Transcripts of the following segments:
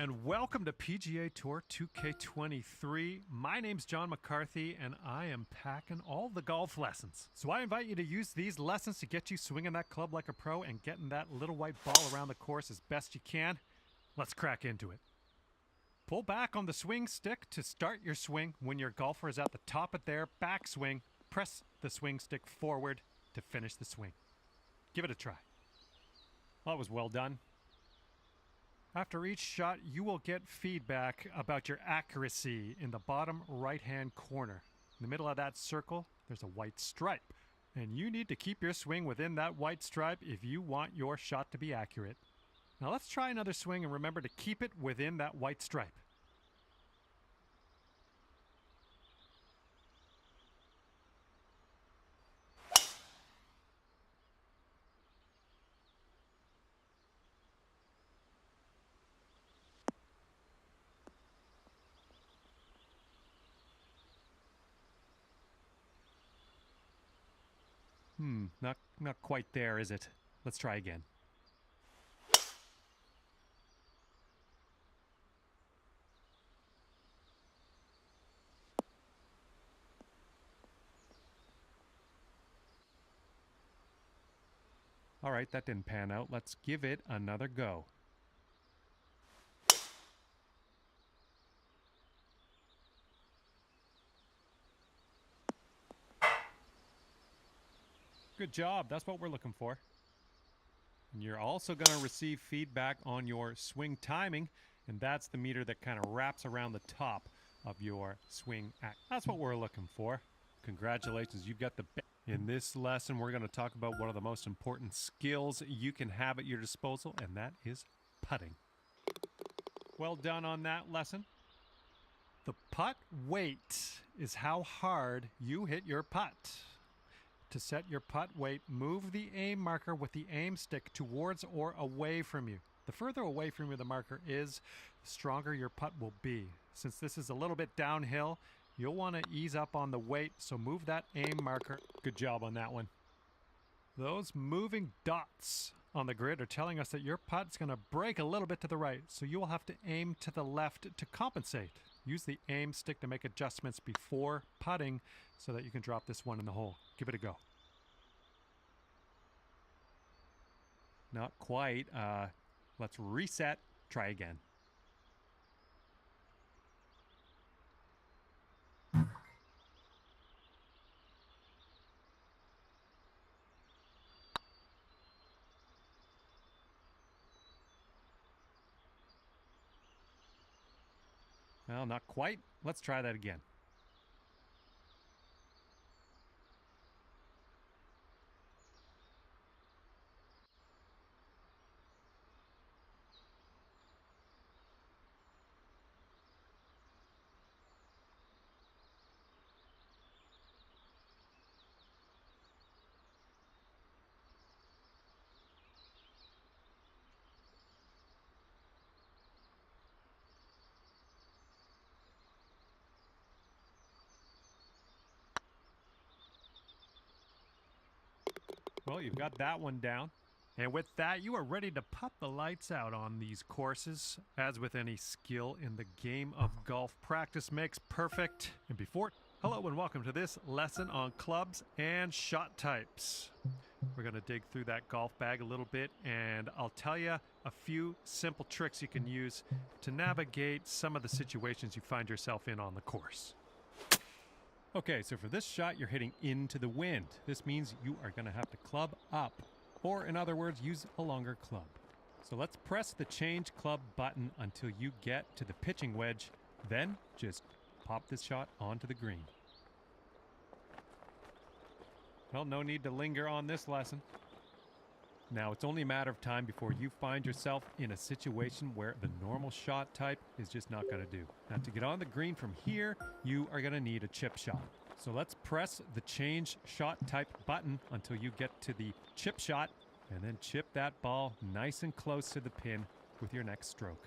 and welcome to PGA Tour 2K23. My name's John McCarthy, and I am packing all the golf lessons. So I invite you to use these lessons to get you swinging that club like a pro and getting that little white ball around the course as best you can. Let's crack into it. Pull back on the swing stick to start your swing. When your golfer is at the top of their backswing, press the swing stick forward to finish the swing. Give it a try. That was well done. After each shot, you will get feedback about your accuracy in the bottom right-hand corner. In the middle of that circle, there's a white stripe, and you need to keep your swing within that white stripe if you want your shot to be accurate. Now let's try another swing and remember to keep it within that white stripe. Not quite there, is it? Let's try again. All right, that didn't pan out. Let's give it another go. Good job. That's what we're looking for. And you're also going to receive feedback on your swing timing, and that's the meter that kind of wraps around the top of your swing act. That's what we're looking for. Congratulations, you've got the best. In this lesson, we're going to talk about one of the most important skills you can have at your disposal, and that is putting. Well done on that lesson. The putt weight is how hard you hit your putt. To set your putt weight, move the aim marker with the aim stick towards or away from you. The further away from you the marker is, the stronger your putt will be. Since this is a little bit downhill, you'll want to ease up on the weight, so move that aim marker. Good job on that one. Those moving dots on the grid are telling us that your putt's going to break a little bit to the right, so you will have to aim to the left to compensate. Use the aim stick to make adjustments before putting so that you can drop this one in the hole. Give it a go. Not quite. Let's reset. Try again. Well, not quite. Let's try that again. Well, you've got that one down. And with that, you are ready to putt the lights out on these courses. As with any skill in the game of golf, practice makes perfect. And hello and welcome to this lesson on clubs and shot types. We're going to dig through that golf bag a little bit, and I'll tell you a few simple tricks you can use to navigate some of the situations you find yourself in on the course. Okay, so for this shot, you're hitting into the wind. This means you are going to have to club up, or in other words, use a longer club. So let's press the change club button until you get to the pitching wedge, then just pop this shot onto the green. Well, no need to linger on this lesson. Now, it's only a matter of time before you find yourself in a situation where the normal shot type is just not going to do. Now, to get on the green from here, you are going to need a chip shot. So let's press the change shot type button until you get to the chip shot, and then chip that ball nice and close to the pin with your next stroke.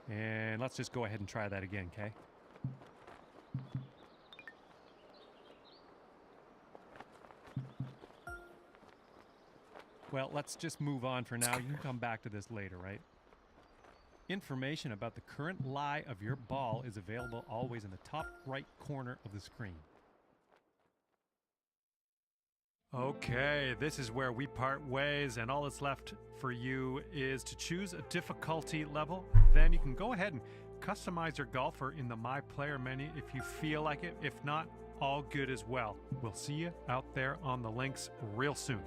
And let's just go ahead and try that again, okay? Well, let's just move on for now. You can come back to this later, right? Information about the current lie of your ball is available always in the top right corner of the screen. Okay, this is where we part ways, and all that's left for you is to choose a difficulty level. Then you can go ahead and customize your golfer in the My Player menu if you feel like it. If not, all good as well. We'll see you out there on the links real soon.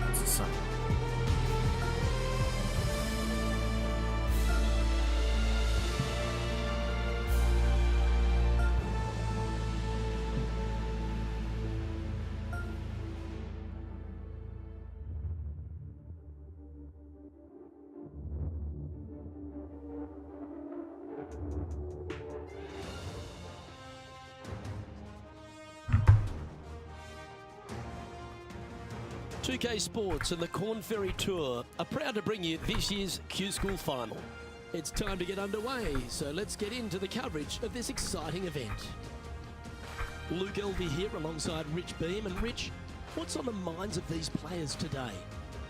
It's a sign. PGA Sports and the Corn Ferry Tour are proud to bring you this year's Q School Final. It's time to get underway, so let's get into the coverage of this exciting event. Luke Elvey here alongside Rich Beam. And Rich, what's on the minds of these players today?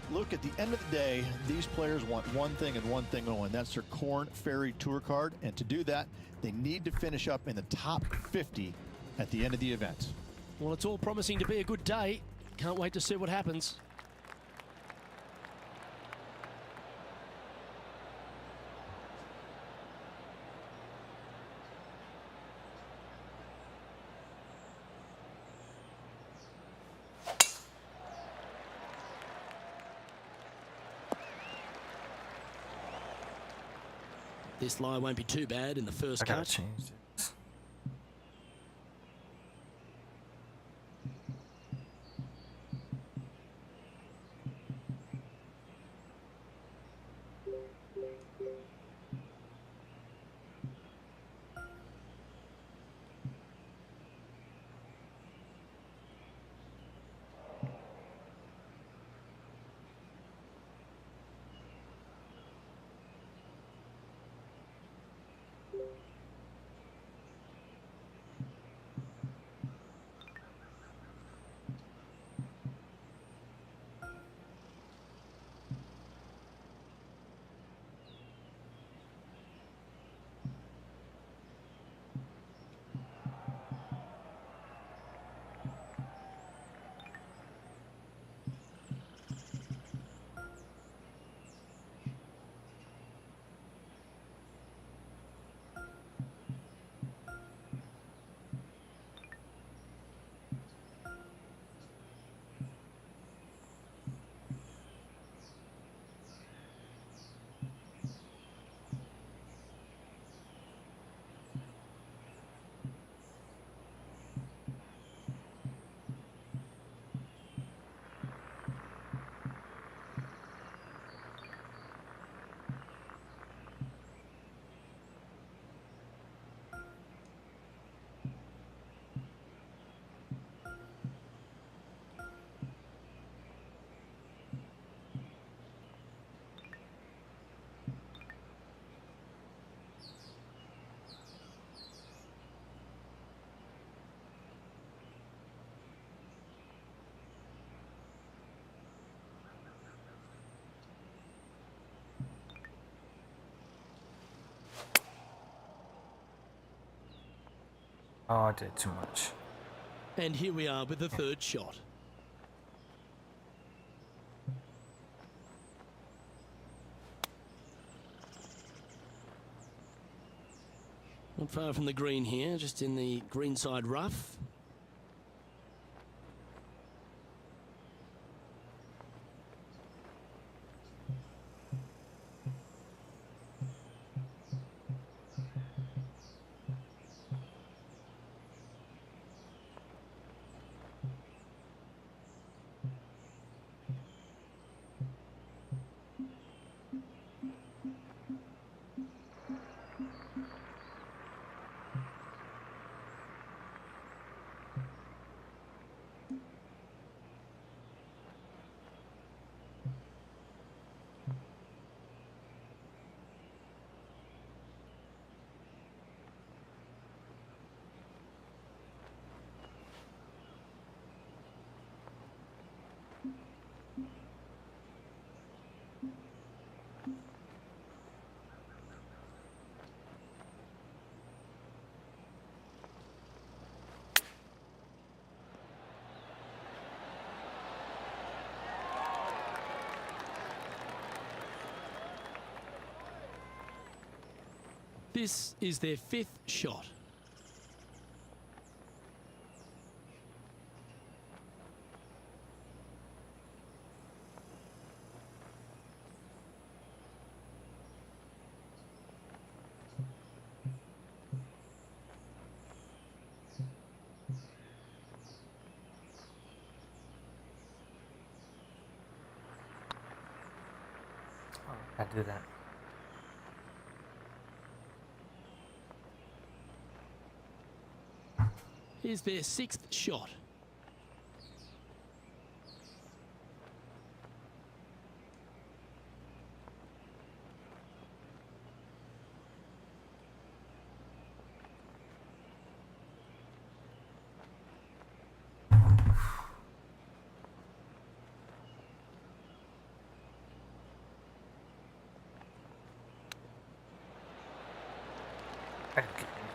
Look, at the end of the day, these players want one thing and one thing only, and that's their Corn Ferry Tour card. And to do that, they need to finish up in the top 50 at the end of the event. Well, it's all promising to be a good day. Can't wait to see what happens. This lie won't be too bad in the first I gotta cut. change it. Oh, I did too much. And here we are with the third shot. Not far from the green here, just in the greenside rough. This is their fifth shot. I do that. Here's their 6th shot.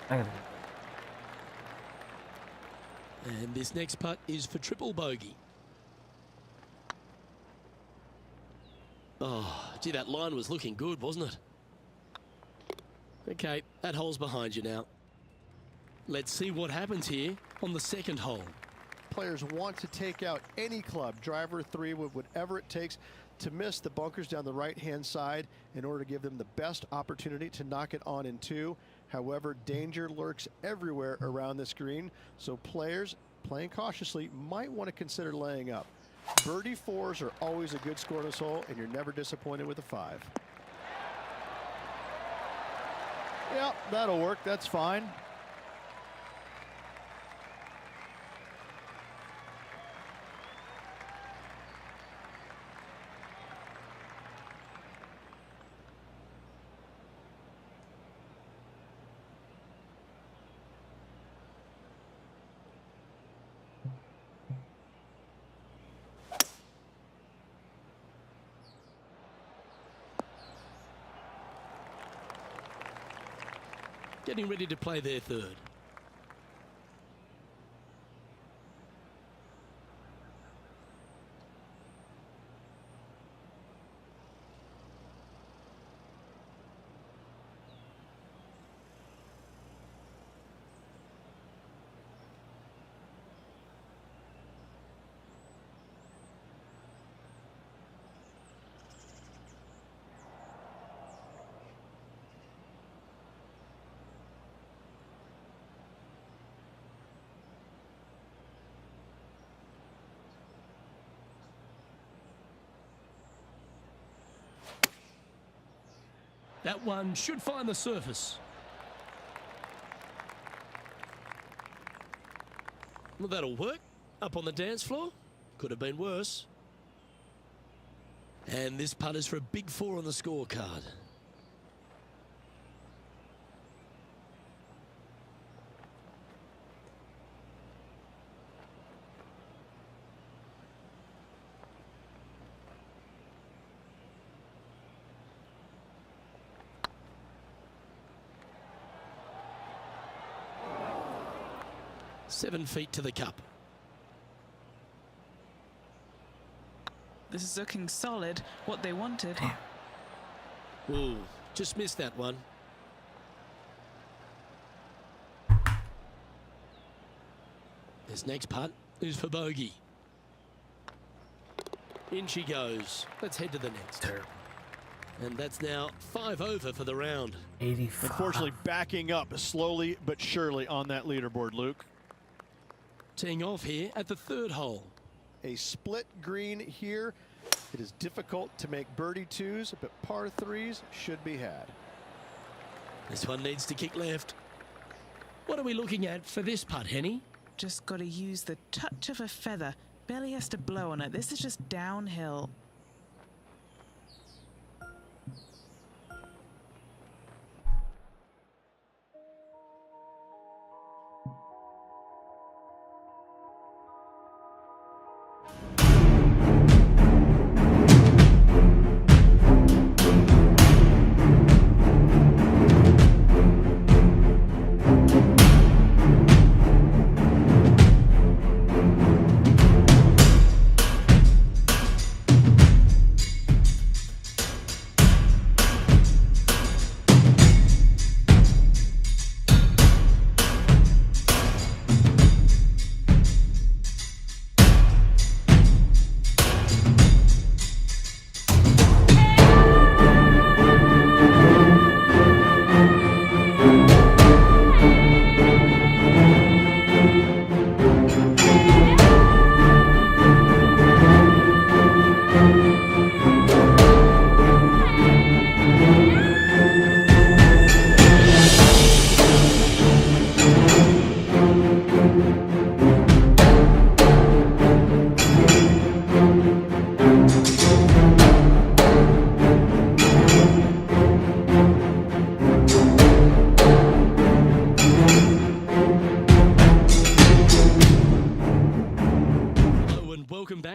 I gotta And this next putt is for triple bogey. Oh, gee, that line was looking good, wasn't it? Okay, that hole's behind you now. Let's see what happens here on the 2nd hole. Players want to take out any club, driver, 3, with whatever it takes to miss the bunkers down the right-hand side in order to give them the best opportunity to knock it on in 2. However, danger lurks everywhere around this green, so players playing cautiously might want to consider laying up. Birdie 4s are always a good score in this hole, and you're never disappointed with a 5. Yeah, that'll work. That's fine. Getting ready to play their 3rd. That one should find the surface. Well, that'll work. Up on the dance floor. Could have been worse. And this putt is for a big 4 on the scorecard. Seven feet to the cup. This is looking solid, what they wanted. Ooh, just missed that one. This next putt is for bogey. In she goes. Let's head to the next. Terrible. And that's now 5 over for the round. 85. Unfortunately, backing up slowly but surely on that leaderboard, Luke. Teeing off here at the 3rd hole. A split green here. It is difficult to make birdie 2s, but par 3s should be had. This one needs to kick left. What are we looking at for this putt, Henny? Just got to use the touch of a feather. Barely has to blow on it. This is just downhill.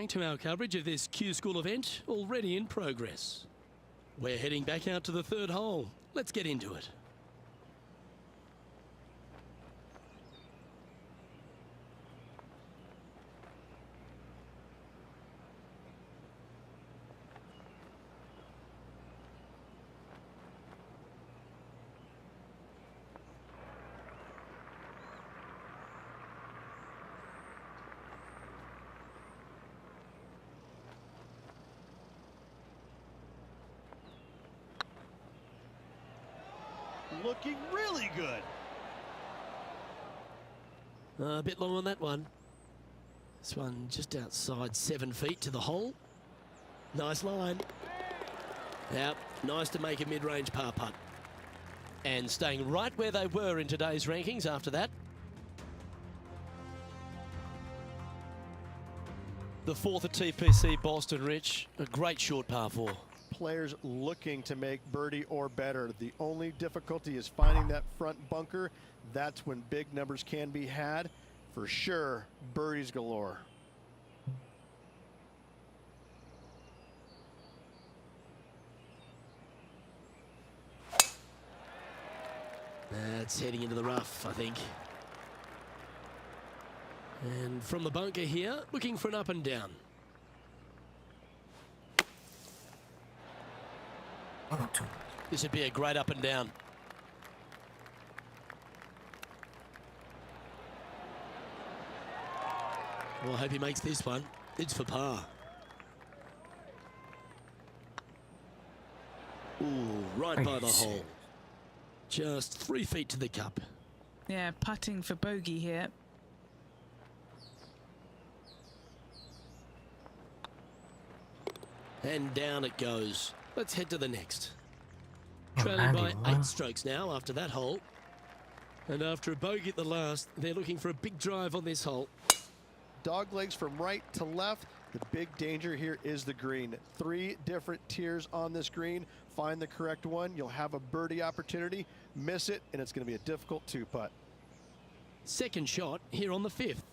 back to our coverage of this Q School event, already in progress. We're heading back out to the third hole. Let's get into it. Looking really good. A bit long on that one. This one just outside 7 feet to the hole. Nice line. Yep, nice to make a mid-range par putt. And staying right where they were in today's rankings after that. The fourth at TPC Boston, Rich. A great short par 4. Players looking to make birdie or better. The only difficulty is finding that front bunker. That's when big numbers can be had. For sure, birdies galore. That's heading into the rough, I think. And from the bunker here, looking for an up and down. Oh, too. This would be a great up and down. Well, I hope he makes this one. It's for par. Ooh, right by the hole. Just 3 feet to the cup. Yeah, putting for bogey here. And down it goes. Let's head to the next. Oh, Trailing by Andy, 8 strokes now after that hole. And after a bogey at the last, they're looking for a big drive on this hole. Dog legs from right to left. The big danger here is the green. 3 different tiers on this green. Find the correct one. You'll have a birdie opportunity. Miss it, and it's going to be a difficult 2-putt. Second shot here on the 5th.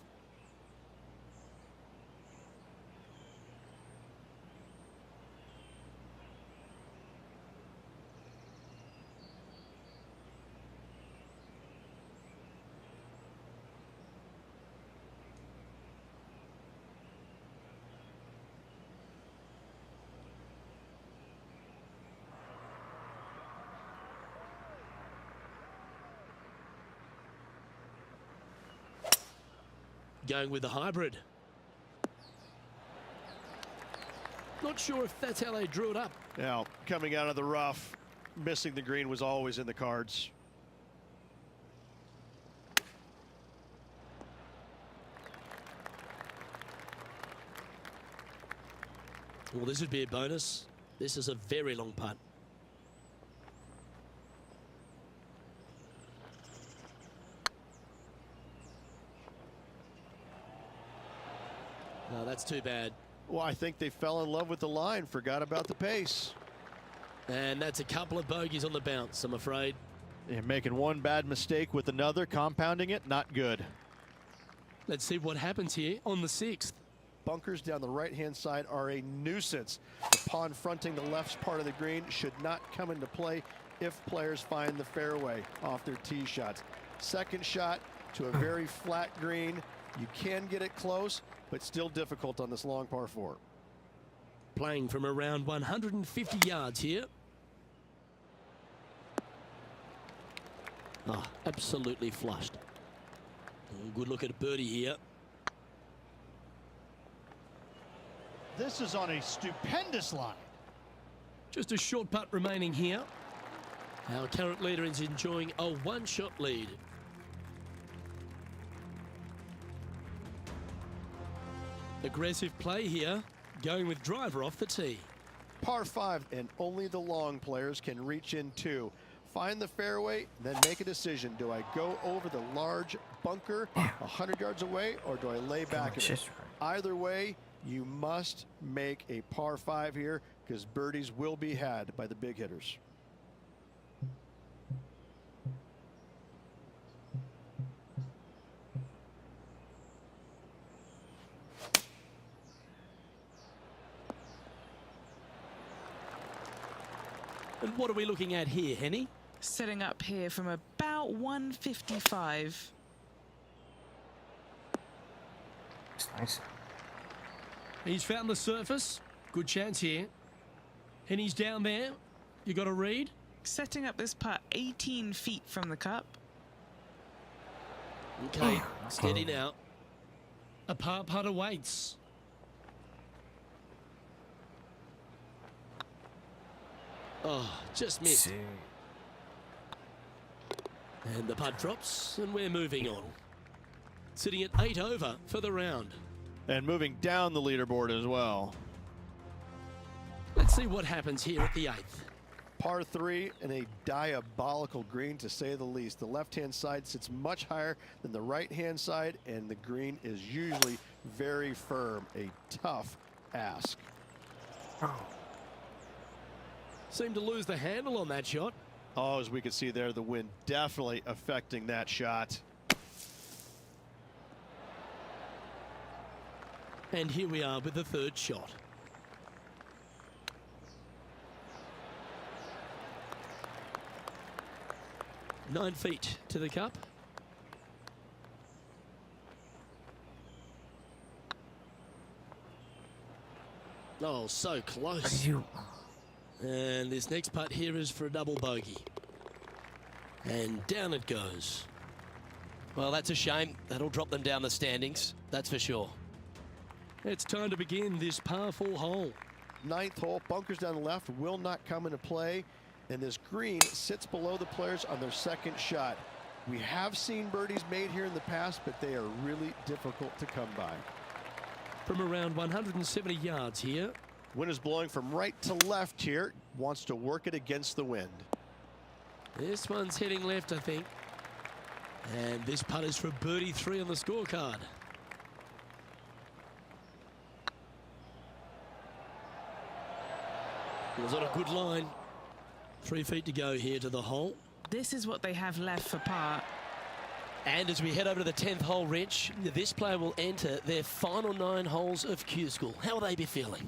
Going with the hybrid. Not sure if that's how they drew it up. Now, coming out of the rough, missing the green was always in the cards. Well, this would be a bonus. This is a very long putt. No, that's too bad. Well, I think they fell in love with the line, forgot about the pace. And that's a couple of bogeys on the bounce, I'm afraid. And making one bad mistake with another, compounding it, not good. Let's see what happens here on the 6th. Bunkers down the right-hand side are a nuisance. The pond fronting the left part of the green should not come into play if players find the fairway off their tee shots. Second shot to a very flat green. You can get it close, but still difficult on this long par 4. Playing from around 150 yards here. Oh, absolutely flushed. Oh, good look at a birdie here. This is on a stupendous line. Just a short putt remaining here. Our current leader is enjoying a 1-shot lead. Aggressive play here, going with driver off the tee. Par 5, and only the long players can reach in 2. Find the fairway, then make a decision. Do I go over the large bunker 100 yards away, or do I lay back in it? Either way, you must make a par 5 here, because birdies will be had by the big hitters. And what are we looking at here, Henny? Setting up here from about 155. It's nice. He's found the surface. Good chance here. Henny's down there. You got a read? Setting up this putt 18 feet from the cup. Okay, steady now. A par putt awaits. Oh, just missed. See. And the putt drops, and we're moving on. Sitting at 8 over for the round. And moving down the leaderboard as well. Let's see what happens here at the 8th. Par 3 and a diabolical green, to say the least. The left-hand side sits much higher than the right-hand side, and the green is usually very firm. A tough ask. Oh. Seemed to lose the handle on that shot. Oh, as we can see there, the wind definitely affecting that shot. And here we are with the 3rd shot. Nine feet to the cup. Oh, so close. You. And this next putt here is for a double bogey. And down it goes. Well, that's a shame. That'll drop them down the standings, that's for sure. It's time to begin this par 4 hole. 9th hole, bunkers down the left will not come into play, and this green sits below the players on their 2nd shot. We have seen birdies made here in the past, but they are really difficult to come by. From around 170 yards here. Wind is blowing from right to left here. Wants to work it against the wind. This one's heading left, I think. And this putt is for birdie 3 on the scorecard. It was on a good line. 3 feet to go here to the hole. This is what they have left for par. And as we head over to the 10th hole, Rich, this player will enter their final 9 holes of Q School. How will they be feeling?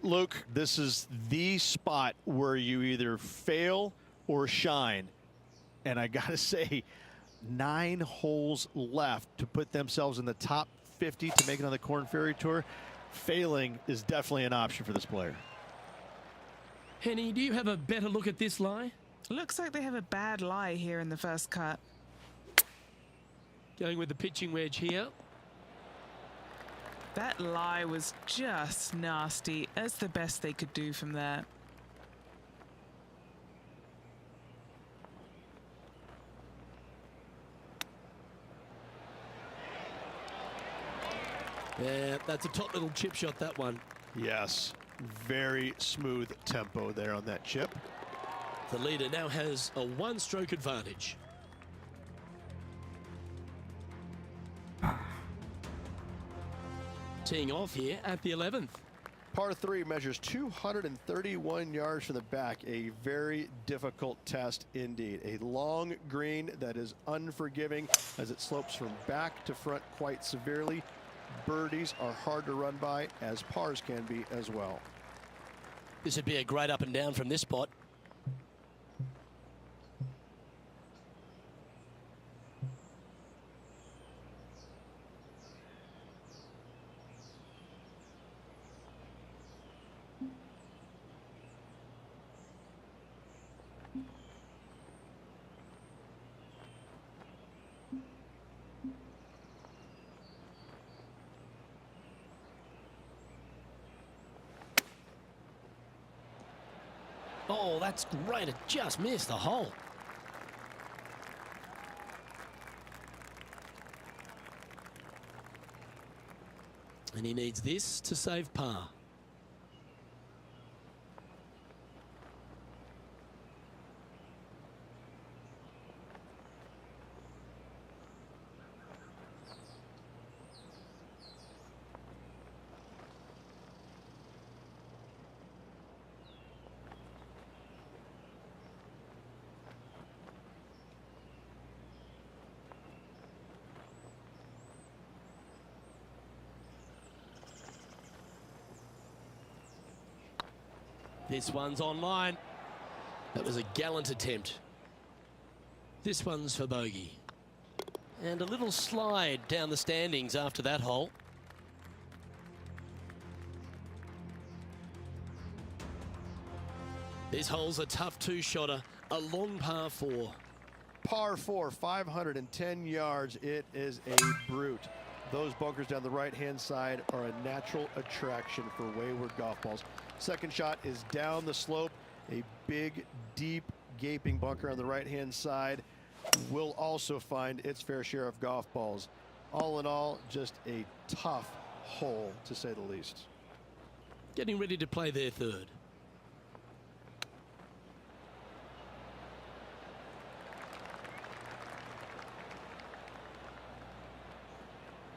Luke, this is the spot where you either fail or shine. And I got to say, 9 holes left to put themselves in the top 50 to make it on the Korn Ferry Tour. Failing is definitely an option for this player. Henny, do you have a better look at this lie? Looks like they have a bad lie here in the first cut. Going with the pitching wedge here. That lie was just nasty. That's the best they could do from there. Yeah, that's a top little chip shot, that one. Yes, very smooth tempo there on that chip. The leader now has a 1-stroke advantage. Teeing off here at the 11th. Par 3 measures 231 yards from the back. A very difficult test indeed. A long green that is unforgiving as it slopes from back to front quite severely. Birdies are hard to run by, as pars can be as well. This would be a great up and down from this spot. Oh, that's great. It just missed the hole. And he needs this to save par. This one's online. That was a gallant attempt. This one's for bogey. And a little slide down the standings after that hole. This hole's a tough two-shotter, a long par 4. Par 4, 510 yards. It is a brute. Those bunkers down the right-hand side are a natural attraction for wayward golf balls. Second shot is down the slope. A big, deep, gaping bunker on the right-hand side will also find its fair share of golf balls. All in all, just a tough hole, to say the least. Getting ready to play their third.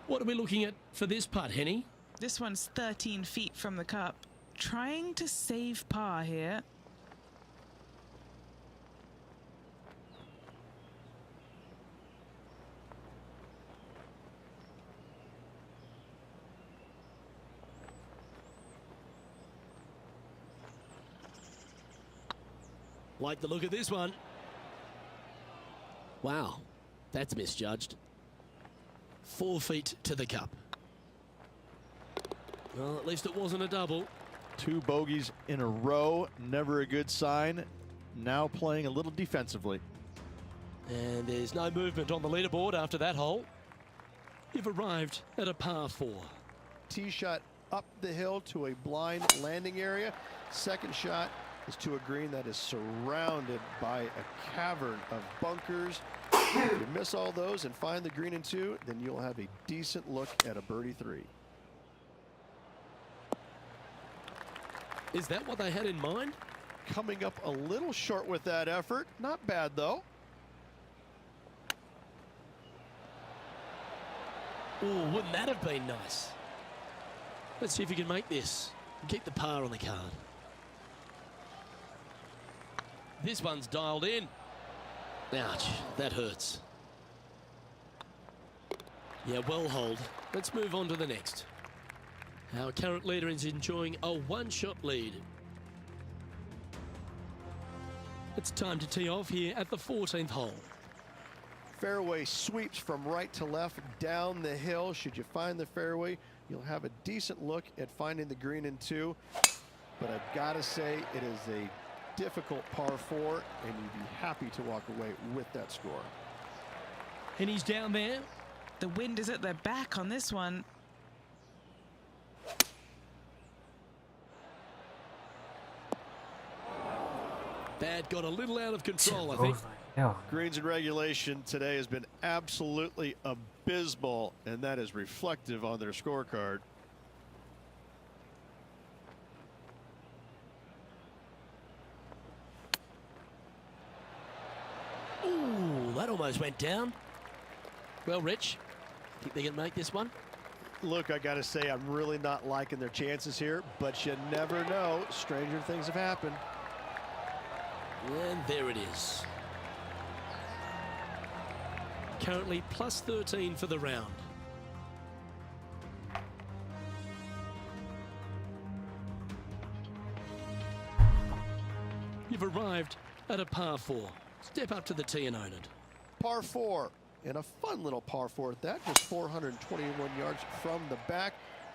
What are we looking at for this putt, Henny? This one's 13 feet from the cup. Trying to save par here. Like the look of this one. Wow, that's misjudged. 4 feet to the cup. Well, at least it wasn't a double. 2 bogeys in a row, never a good sign. Now playing a little defensively. And there's no movement on the leaderboard after that hole. You've arrived at a par 4. Tee shot up the hill to a blind landing area. Second shot is to a green that is surrounded by a cavern of bunkers. If you miss all those and find the green in 2, then you'll have a decent look at a birdie 3. Is that what they had in mind? Coming up a little short with that effort. Not bad, though. Oh, wouldn't that have been nice? Let's see if you can make this and keep the par on the card. This one's dialed in. Ouch, that hurts. Yeah, well holed. Let's move on to the next. Our current leader is enjoying a one-shot lead. It's time to tee off here at the 14th hole. Fairway sweeps from right to left down the hill. Should you find the fairway, you'll have a decent look at finding the green in 2. But I've got to say, it is a difficult par 4, and you'd be happy to walk away with that score. And he's down there. The wind is at their back on this one. That got a little out of control, I think. Yeah. Greens in regulation today has been absolutely abysmal, and that is reflective on their scorecard. Ooh, that almost went down. Well, Rich, think they can make this one? Look, I got to say, I'm really not liking their chances here, but you never know. Stranger things have happened. And there it is. Currently plus 13 for the round. You've arrived at a par 4. Step up to the tee and own it. Par 4, and a fun little par 4 at that, just 421 yards from the back.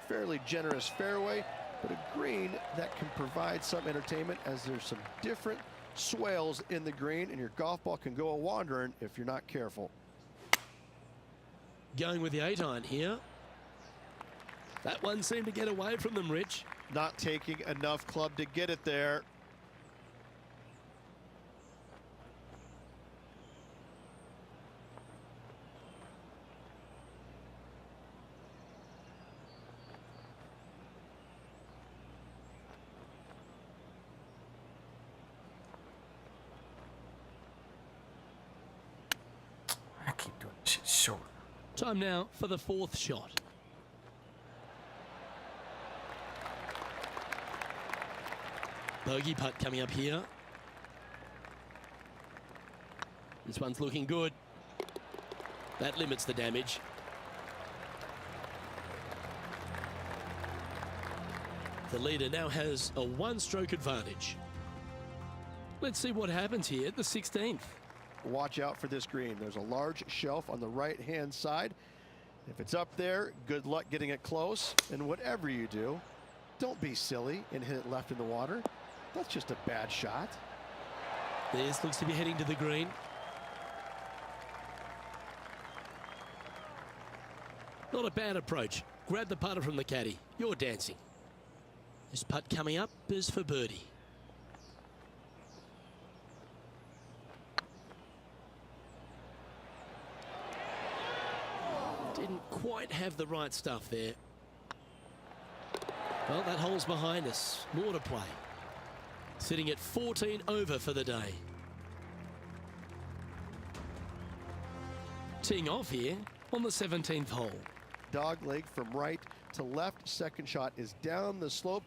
Fairly generous fairway, but a green that can provide some entertainment as there's some different swales in the green, and your golf ball can go a-wandering if you're not careful. Going with the 8-iron here. That one seemed to get away from them, Rich. Not taking enough club to get it there. I keep doing shit short. Time now for the 4th shot. Bogey putt coming up here. This one's looking good. That limits the damage. The leader now has a 1-stroke advantage. Let's see what happens here at the 16th. Watch out for this green. There's a large shelf on the right-hand side. If it's up there, good luck getting it close. And whatever you do, don't be silly and hit it left in the water. That's just a bad shot. This looks to be heading to the green. Not a bad approach. Grab the putter from the caddy. You're dancing. This putt coming up is for birdie. Didn't quite have the right stuff there. Well, that hole's behind us. More to play. Sitting at 14 over for the day. Teeing off here on the 17th hole. Dog leg from right to left. Second shot is down the slope.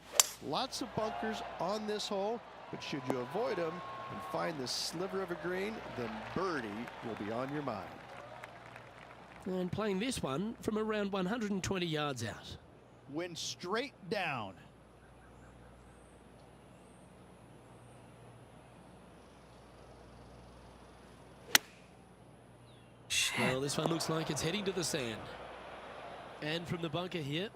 Lots of bunkers on this hole, but should you avoid them and find this sliver of a green, then birdie will be on your mind. And playing this one from around 120 yards out. Went straight down. Well, this one looks like it's heading to the sand. And from the bunker here.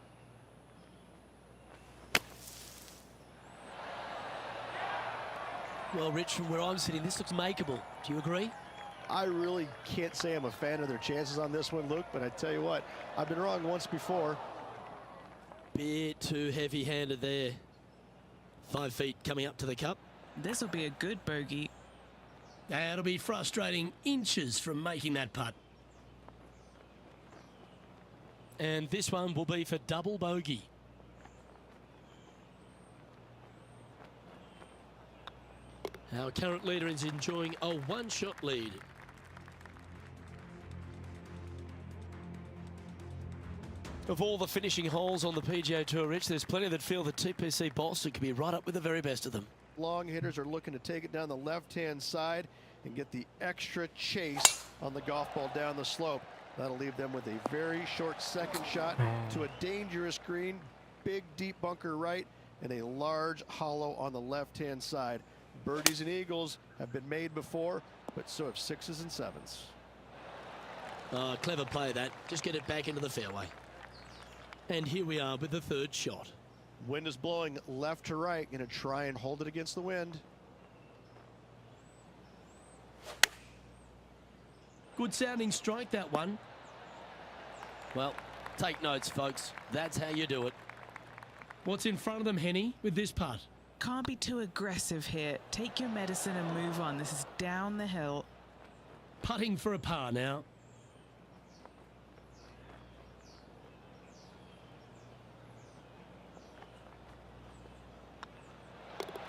Well, Rich, from where I'm sitting, this looks makeable. Do you agree? I really can't say I'm a fan of their chances on this one, Luke, but I tell you what, I've been wrong once before. Bit too heavy-handed there. 5 feet coming up to the cup. This will be a good bogey. That'll be frustrating inches from making that putt. And this one will be for double bogey. Our current leader is enjoying a one-shot lead. Of all the finishing holes on the PGA Tour, Rich, there's plenty that feel that TPC Boston could be right up with the very best of them. Long hitters are looking to take it down the left-hand side and get the extra chase on the golf ball down the slope. That'll leave them with a very short second shot to a dangerous green, big deep bunker right, and a large hollow on the left-hand side. Birdies and eagles have been made before, but so have sixes and sevens. Clever play that. Just get it back into the fairway. And here we are with the third shot. Wind is blowing left to right. Going to try and hold it against the wind. Good sounding strike, that one. Well, take notes, folks. That's how you do it. What's in front of them, Henny, with this putt? Can't be too aggressive here. Take your medicine and move on. This is down the hill. Putting for a par now.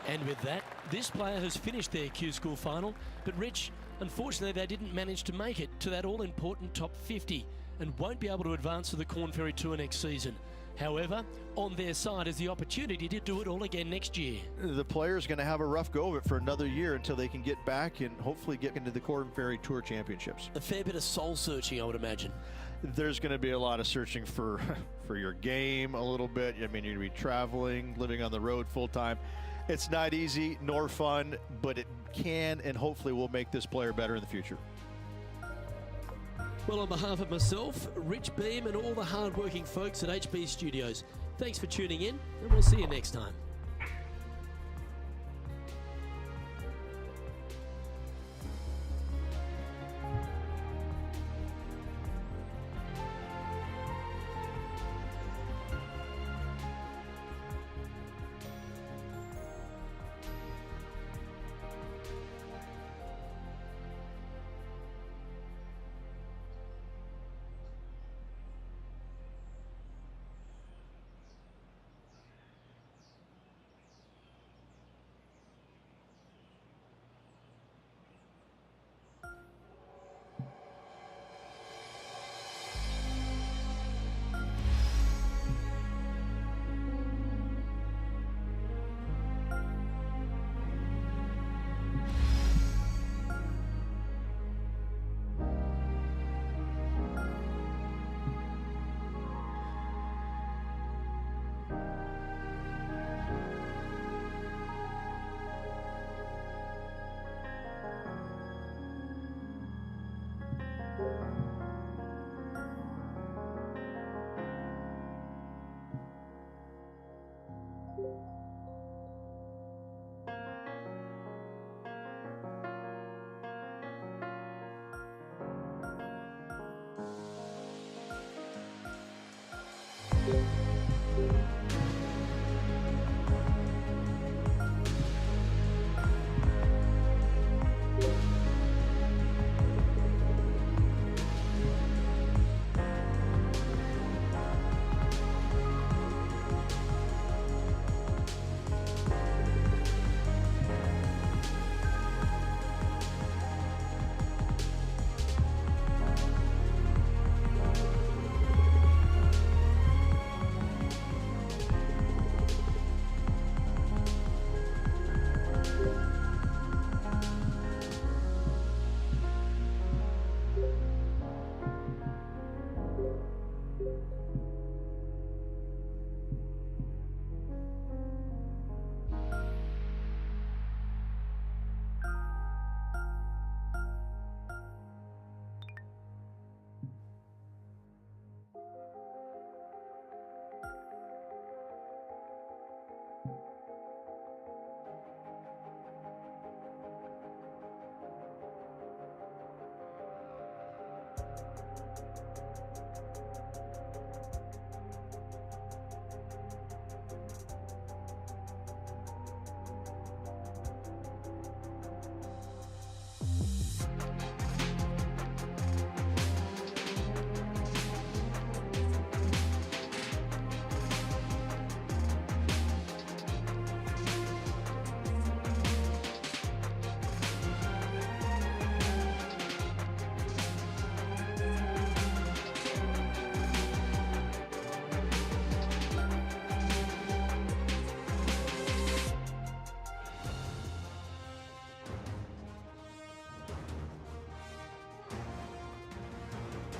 And with that, this player has finished their Q School final. But Rich, unfortunately, they didn't manage to make it to that all-important top 50 and won't be able to advance to the Korn Ferry Tour next season. However, on their side is the opportunity to do it all again next year. The player's going to have a rough go of it for another year until they can get back and hopefully get into the Korn Ferry Tour Championships. A fair bit of soul-searching, I would imagine. There's going to be a lot of searching for your game a little bit. I mean, you're going to be traveling, living on the road full-time. It's not easy nor fun, but it can and hopefully will make this player better in the future. Well, on behalf of myself, Rich Beam, and all the hard-working folks at HB Studios, thanks for tuning in, and we'll see you next time.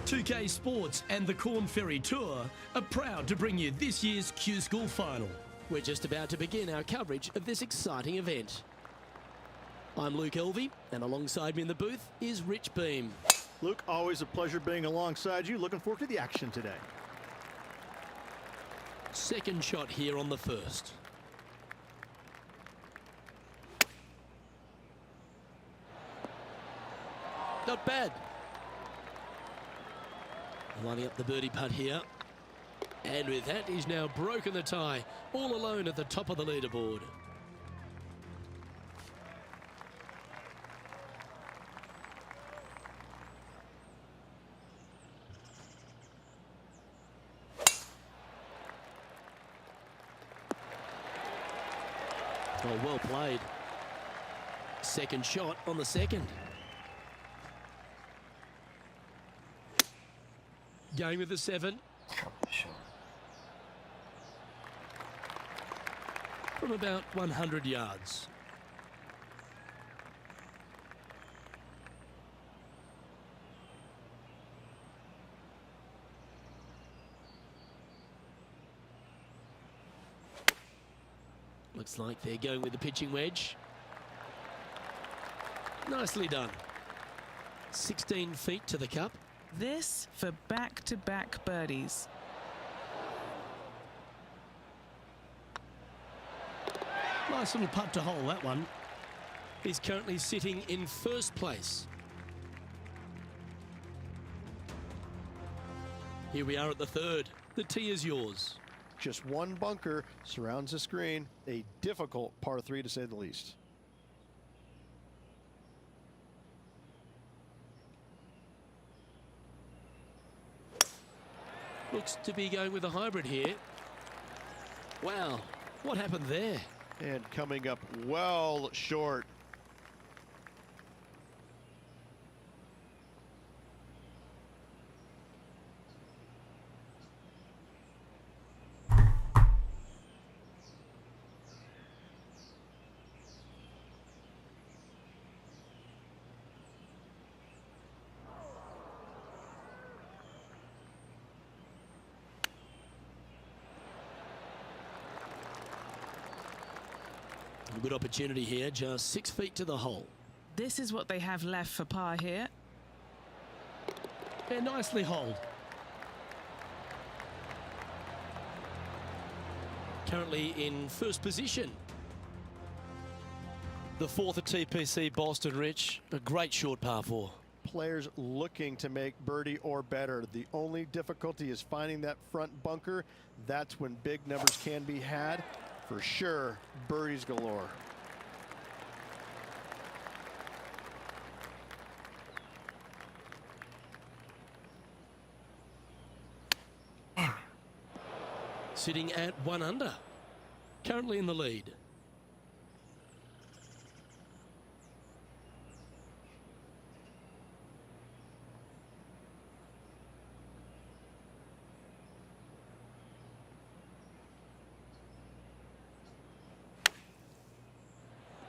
2K Sports and the Corn Ferry Tour are proud to bring you this year's Q School Final. We're just about to begin our coverage of this exciting event. I'm Luke Elvey, and alongside me in the booth is Rich Beam. Luke, always a pleasure being alongside you. Looking forward to the action today. Second shot here on the first. Not bad. Lining up the birdie putt here. And with that, he's now broken the tie, all alone at the top of the leaderboard. Oh, well played. Second shot on the second. Going with the 7. From about 100 yards. Looks like they're going with the pitching wedge. Nicely done. 16 feet to the cup. This for back-to-back birdies. Nice little putt to hole, that one. He's currently sitting in first place. Here we are at the third. The tee is yours. Just one bunker surrounds the screen. A difficult par 3 to say the least. Looks to be going with a hybrid here. Wow, what happened there? And coming up well short. A good opportunity here, just 6 feet to the hole. This is what they have left for par here. And nicely holed. Currently in first position. The fourth at TPC Boston, Rich. A great short par 4. Players looking to make birdie or better. The only difficulty is finding that front bunker. That's when big numbers can be had. For sure, birdies galore. Sitting at 1 under. Currently in the lead.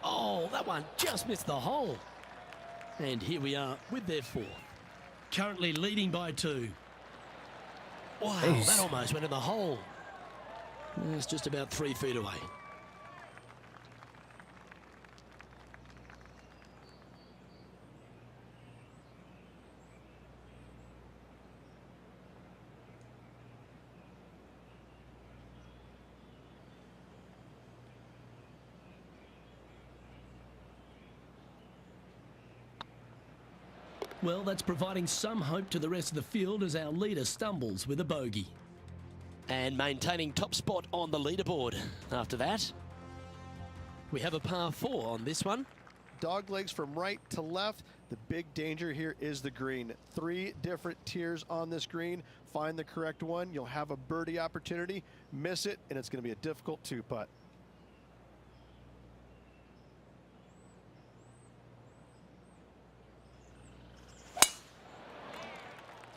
Oh, that one just missed the hole. And here we are with their 4th. Currently leading by 2. Wow, Jeez. that almost went in the hole. It's just about 3 feet away. Well, that's providing some hope to the rest of the field as our leader stumbles with a bogey. And maintaining top spot on the leaderboard. After that, we have a par 4 on this one. Dog legs from right to left. The big danger here is the green. 3 different tiers on this green. Find the correct one. You'll have a birdie opportunity. Miss it, and it's going to be a difficult 2-putt.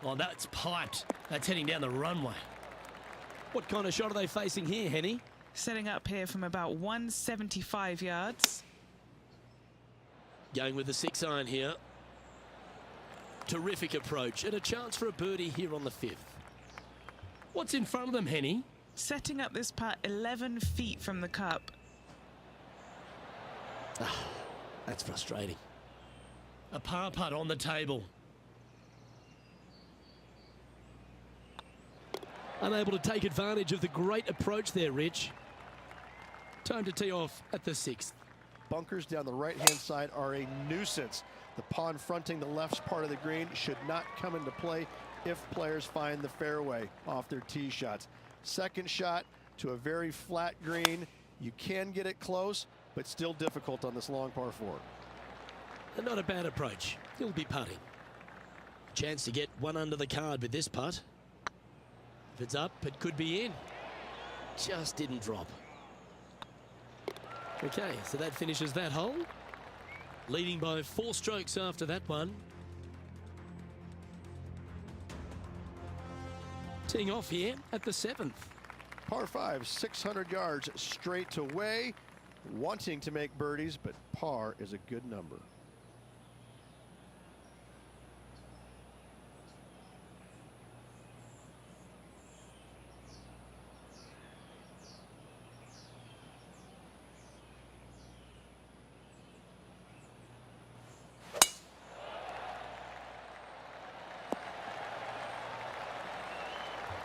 Oh, that's piped. That's heading down the runway. What kind of shot are they facing here, Henny? Setting up here from about 175 yards. Going with the 6 iron here. Terrific approach and a chance for a birdie here on the 5th. What's in front of them, Henny? Setting up this putt 11 feet from the cup. That's frustrating. A par putt on the table. Unable to take advantage of the great approach there, Rich. Time to tee off at the 6th. Bunkers down the right-hand side are a nuisance. The pond fronting the left part of the green should not come into play if players find the fairway off their tee shots. Second shot to a very flat green. You can get it close, but still difficult on this long par 4. And not a bad approach. He'll be putting. Chance to get one under the card with this putt. If it's up, it could be in. Just didn't drop. Okay, so that finishes that hole. Leading by 4 strokes after that one. Teeing off here at the 7th. Par 5, 600 yards straight away. Wanting to make birdies, but par is a good number.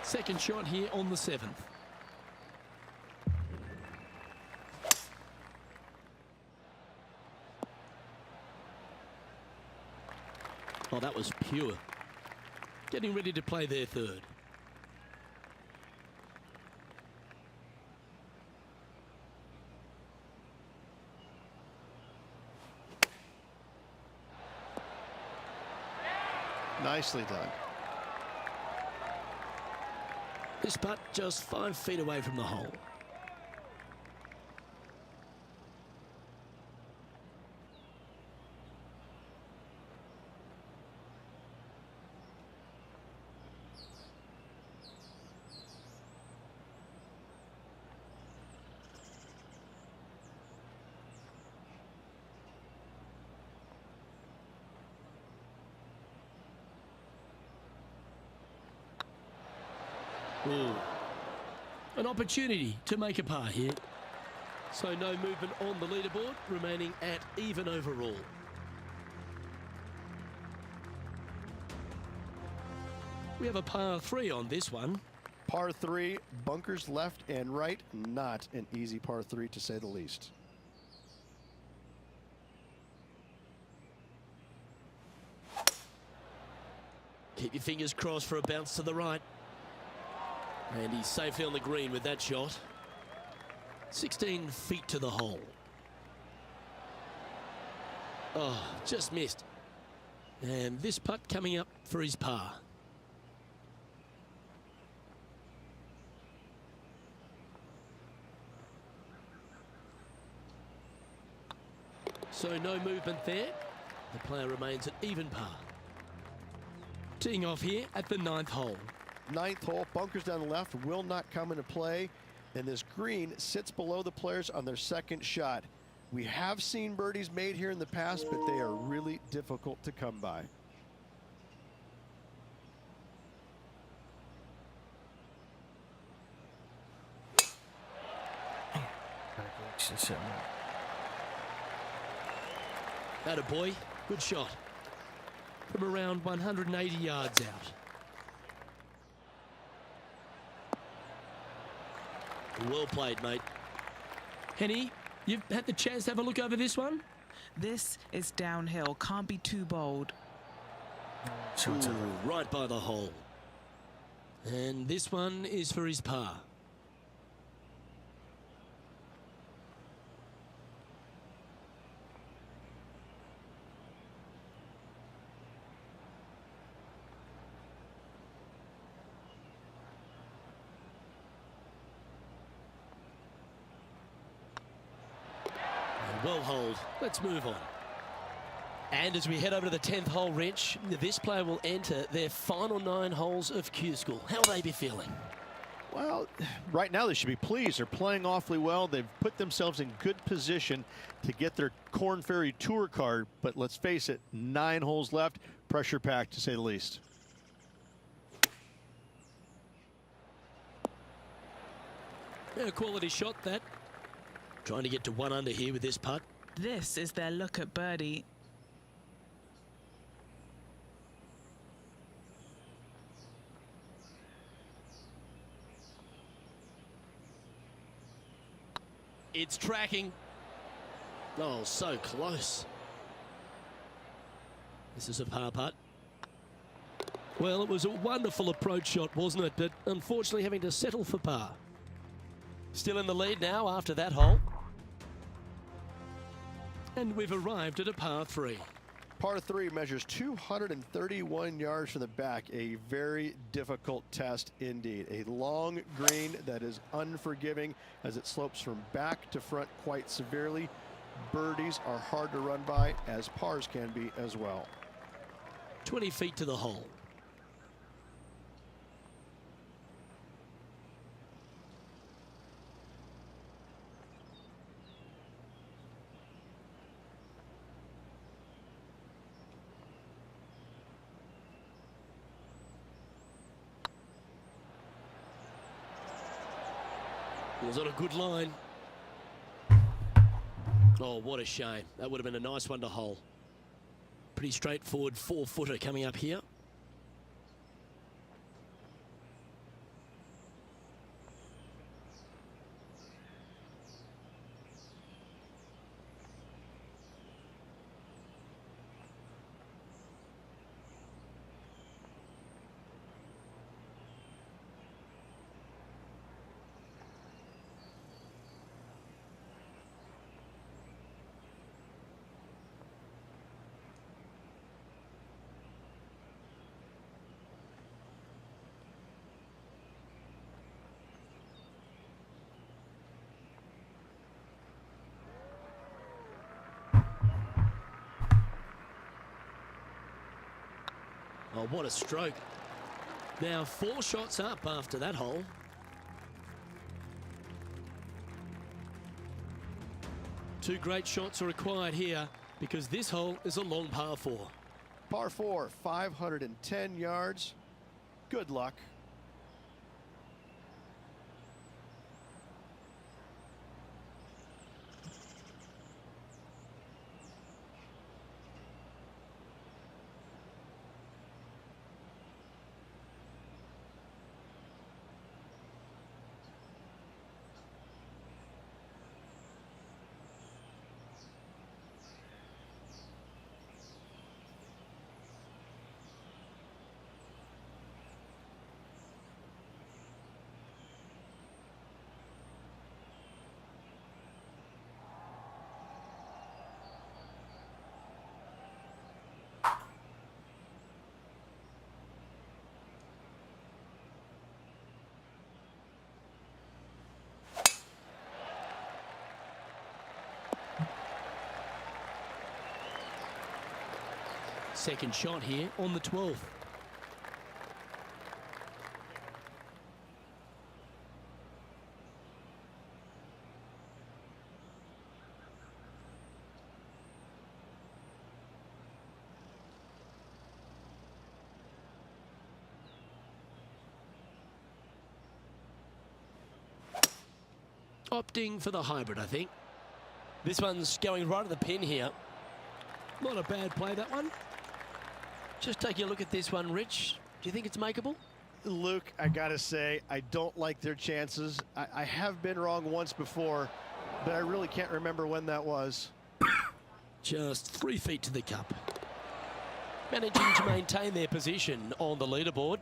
Second shot here on the 7th. Oh, that was pure. Getting ready to play their 3rd. Nicely done. This putt just 5 feet away from the hole. Ooh. An opportunity to make a par here. So no movement on the leaderboard, remaining at even overall. We have a par 3 on this one. Par 3, bunkers left and right. Not an easy par 3 to say the least. Keep your fingers crossed for a bounce to the right. And he's safely on the green with that shot. 16 feet to the hole. Oh, just missed. And this putt coming up for his par. So no movement there. The player remains at even par. Teeing off here at the 9th hole. 9th hole, bunkers down the left will not come into play, and this green sits below the players on their 2nd shot. We have seen birdies made here in the past, but they are really difficult to come by. That a boy, good shot. From around 180 yards out. Well played, mate. Henny, you've had the chance to have a look over this one? This is downhill. Can't be too bold. Ooh, right by the hole. And this one is for his par. Well hold. Let's move on. And as we head over to the 10th hole, Rich, this player will enter their final 9 holes of Q School. How will they be feeling? Well, right now they should be pleased. They're playing awfully well. They've put themselves in good position to get their Korn Ferry Tour card. But let's face it, 9 holes left. Pressure packed, to say the least. Yeah, quality shot that. Trying to get to 1 under here with this putt. This is their look at birdie. It's tracking. Oh, so close. This is a par putt. Well, it was a wonderful approach shot, wasn't it? But unfortunately having to settle for par. Still in the lead now after that hole. And we've arrived at a par 3. Par 3 measures 231 yards from the back. A very difficult test indeed. A long green that is unforgiving as it slopes from back to front quite severely. Birdies are hard to run by, as pars can be as well. 20 feet to the hole. It was on a good line. Oh, what a shame. That would have been a nice one to hole. Pretty straightforward 4-footer coming up here. Oh, what a stroke. Now 4 shots up after that hole. Two great shots are required here because this hole is a long par 4. Par 4, 510 yards. Good luck. Second shot here on the 12th. Opting for the hybrid, I think. This one's going right at the pin here. Not a bad play, that one. Just taking a look at this one, Rich. Do you think it's makeable? Luke, I gotta say, I don't like their chances. I have been wrong once before, but I really can't remember when that was. Just 3 feet to the cup. Managing to maintain their position on the leaderboard.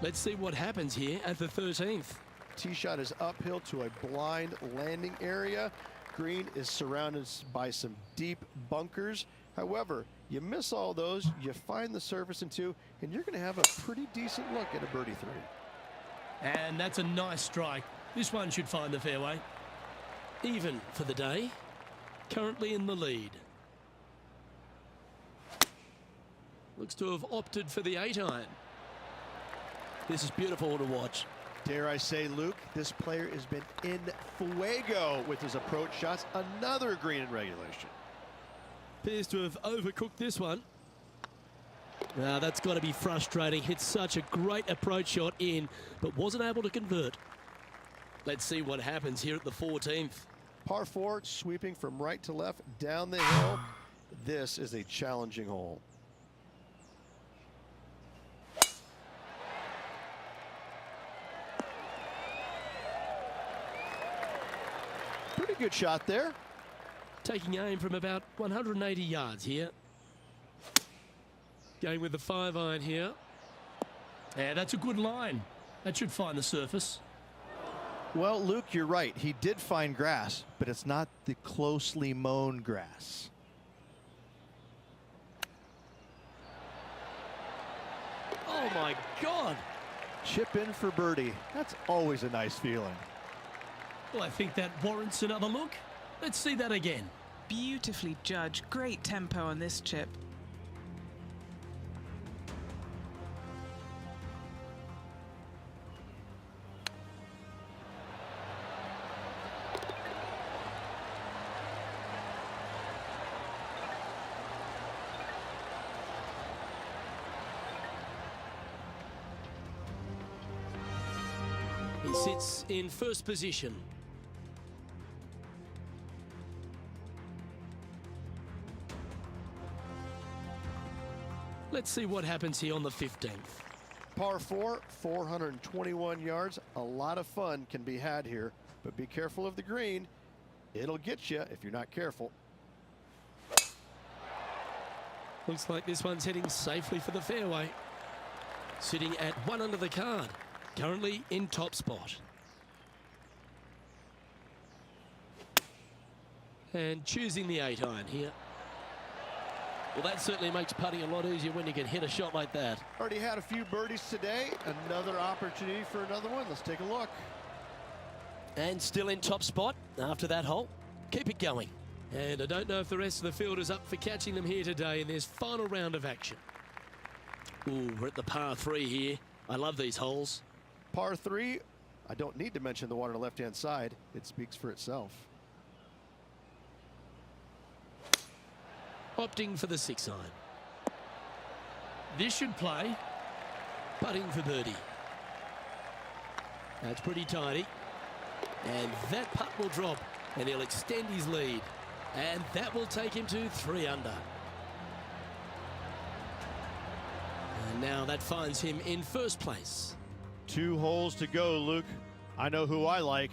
Let's see what happens here at the 13th. Tee shot is uphill to a blind landing area. Green is surrounded by some deep bunkers. However, you miss all those, you find the surface in 2, and you're going to have a pretty decent look at a birdie 3. And that's a nice strike. This one should find the fairway. Even for the day. Currently in the lead. Looks to have opted for the 8-iron. This is beautiful to watch. Dare I say, Luke, this player has been in fuego with his approach shots. Another green in regulation. Appears to have overcooked this one. Now that's got to be frustrating. Hit such a great approach shot in, but wasn't able to convert. Let's see what happens here at the 14th. Par 4, sweeping from right to left down the hill. This is a challenging hole. Pretty good shot there. Taking aim from about 180 yards here. Going with the 5-iron here. Yeah, that's a good line. That should find the surface. Well, Luke, you're right. He did find grass, but it's not the closely mown grass. Oh my God. Chip in for birdie. That's always a nice feeling. Well, I think that warrants another look. Let's see that again. Beautifully judged. Great tempo on this chip. He sits in first position. Let's see what happens here on the 15th. Par 4, 421 yards. A lot of fun can be had here, but be careful of the green. It'll get you if you're not careful. Looks like this one's heading safely for the fairway. Sitting at 1 under the card. Currently in top spot. And choosing the 8-iron here. Well, that certainly makes putting a lot easier when you can hit a shot like that. Already had a few birdies today. Another opportunity for another one. Let's take a look. And still in top spot after that hole. Keep it going. And I don't know if the rest of the field is up for catching them here today in this final round of action. Ooh, we're at the par 3 here. I love these holes. Par 3, I don't need to mention the one on the left-hand side. It speaks for itself. Opting for the 6-iron. This should play. Putting for birdie. That's pretty tidy. And that putt will drop. And he'll extend his lead. And that will take him to 3 under. And now that finds him in first place. 2 holes to go, Luke. I know who I like.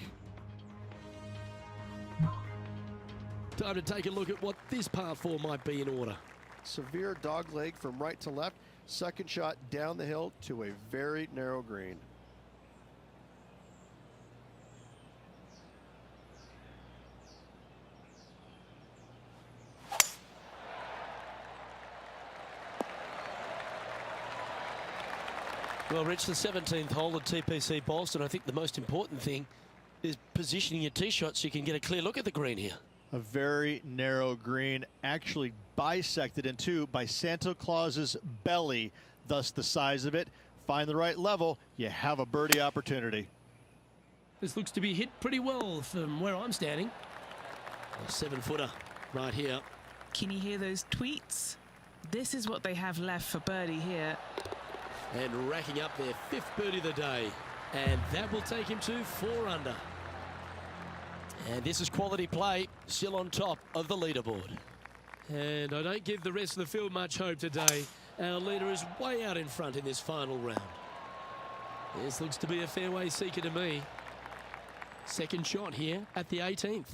Time to take a look at what this par 4 might be in order. Severe dog leg from right to left. Second shot down the hill to a very narrow green. Well, Rich, the 17th hole at TPC Boston, I think the most important thing is positioning your tee shot so you can get a clear look at the green here. A very narrow green, actually bisected in 2 by Santa Claus's belly, thus the size of it. Find the right level, you have a birdie opportunity. This looks to be hit pretty well from where I'm standing. A 7-footer right here. Can you hear those tweets? This is what they have left for birdie here. And racking up their 5th birdie of the day. And that will take him to 4 under. And this is quality play, still on top of the leaderboard. And I don't give the rest of the field much hope today. Our leader is way out in front in this final round. This looks to be a fairway seeker to me. Second shot here at the 18th.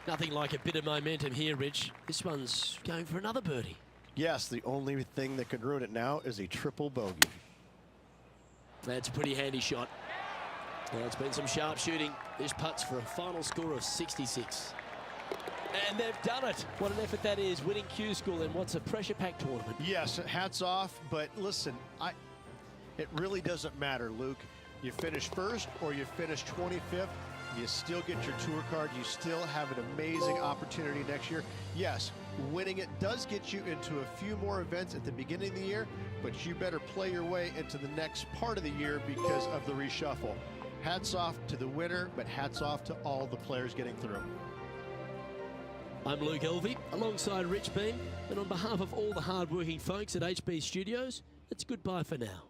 Nothing like a bit of momentum here, Rich. This one's going for another birdie. Yes, the only thing that can ruin it now is a triple bogey. That's a pretty handy shot. Well, it's been some sharp shooting. This putt's for a final score of 66. And they've done it. What an effort that is, winning Q School in what's a pressure-packed tournament. Yes, hats off, but listen, it really doesn't matter, Luke. You finish first or you finish 25th. You still get your tour card. You still have an amazing opportunity next year. Yes, winning it does get you into a few more events at the beginning of the year, but you better play your way into the next part of the year because of the reshuffle. Hats off to the winner, but hats off to all the players getting through. I'm Luke Elvey, alongside Rich Beam, and on behalf of all the hard-working folks at HB Studios, it's goodbye for now.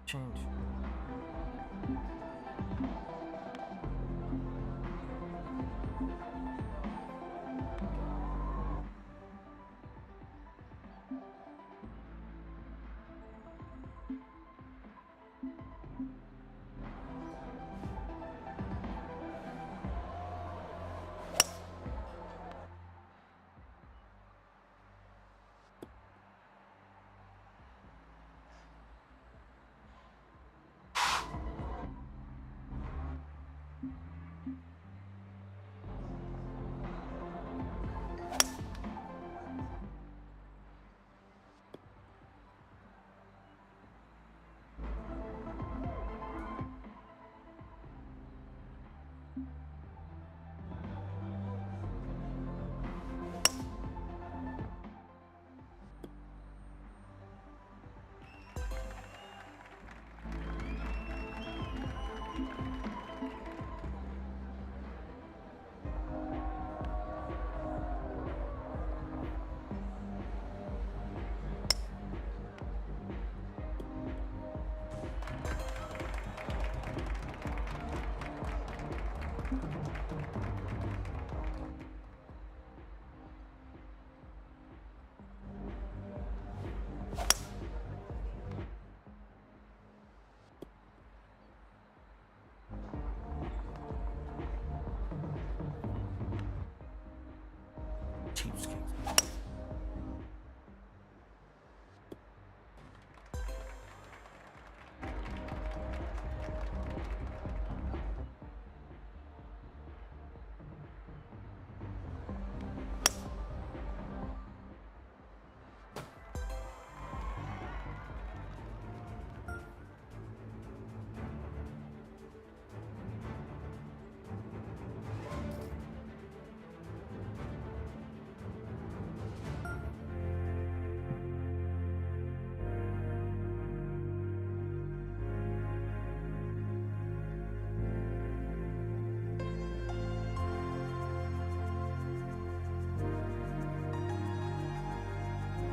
Change.